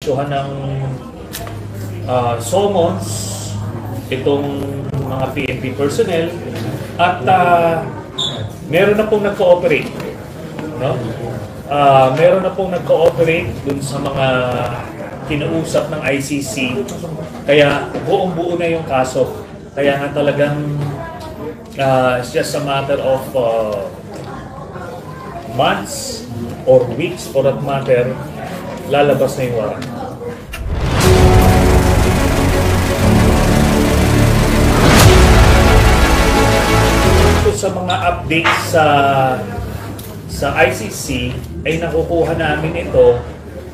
na-issuehan ng summons itong mga PNP personnel at meron na pong nag-cooperate, no? Meron na pong nag-cooperate dun sa mga kinausap ng ICC, kaya buong-buo na yung kaso. Kaya nga talagang it's just a matter of months or weeks for that matter, lalabas na yung warrant. Sa mga updates sa ICC ay nakukuha namin ito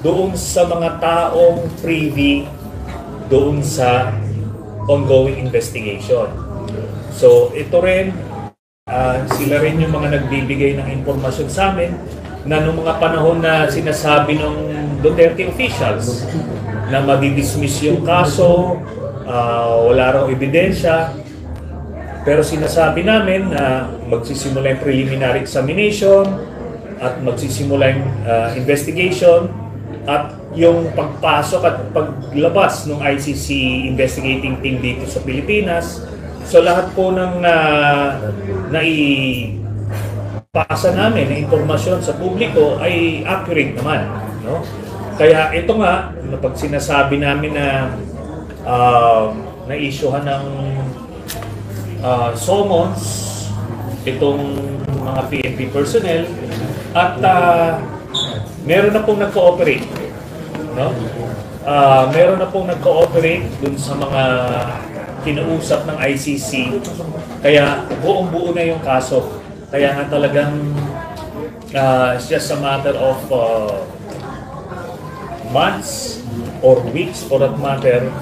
doon sa mga taong privy doon sa ongoing investigation. So ito rin, sila rin yung mga nagbibigay ng impormasyon sa amin na noong mga panahon na sinasabi ng Duterte officials na madidismiss yung kaso, wala raw ebidensya. Pero sinasabi namin na magsisimula yung preliminary examination at magsisimula yung investigation at yung pagpasok at paglabas ng ICC investigating team dito sa Pilipinas. So lahat po ng naipasa namin na impormasyon sa publiko ay accurate naman, no? Kaya ito nga, pag sinasabi namin na na-issuehan ng summons itong mga PNP personnel at meron na pong nag-cooperate, no? Meron na pong nag-cooperate dun sa mga kinausap ng ICC, kaya buong-buo na yung kaso. Kaya nga talagang it's just a matter of months or weeks for that matter,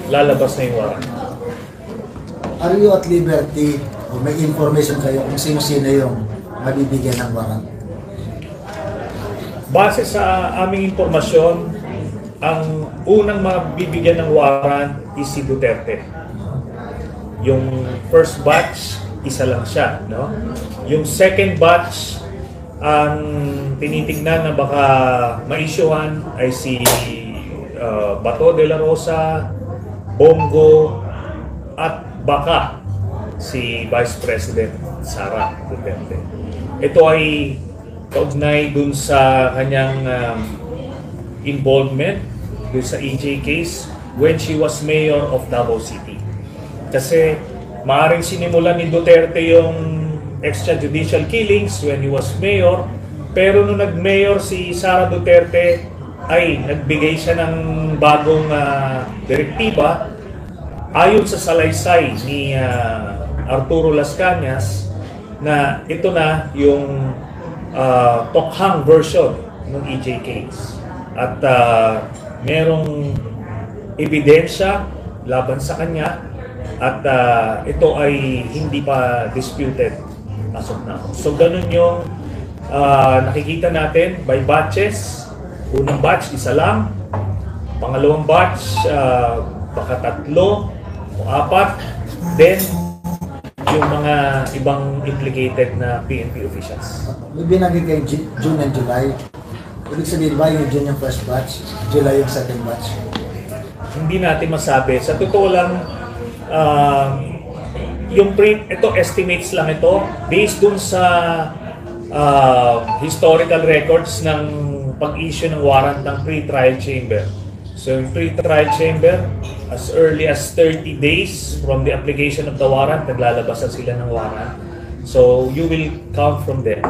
lalabas na yung warrant. Are you at liberty o may information kayo kung sino-sino yung mabibigyan ng warrant? Base sa aming impormasyon, ang unang mabibigyan ng warrant is si Duterte. Yung first batch, isa lang siya, no? Yung second batch, ang tinitingnan na baka ma-issuehan ay si Bato de la Rosa, Bongo, at baka si Vice President Sara Duterte. Ito ay kaugnay dun sa kanyang involvement dun sa EJ case when she was mayor of Davao City. Kasi maaaring sinimulan ni Duterte yung extrajudicial killings when he was mayor, pero nung nag-mayor si Sara Duterte ay nagbigay siya ng bagong direktiba ayon sa salaysay ni Arturo Las Cañas na ito na yung tokhang version ng EJ case. At merong ebidensya laban sa kanya at ito ay hindi pa disputed as of now. So ganun yung nakikita natin by batches. Unang batch, isa lang. Pangalawang batch, baka 3 o 4, then yung mga ibang implicated na PNP officials. May binagay kayo June and July. Ibig sabihin ba yung June yung first batch, July yung second batch? Hindi natin masabi. Sa totoo lang, ito estimates lang ito based dun sa historical records ng pag-issue ng warrant ng pre-trial chamber. So yung pre-trial chamber, as early as 30 days from the application of the warrant, naglalabasan sila ng warrant. So you will count from there.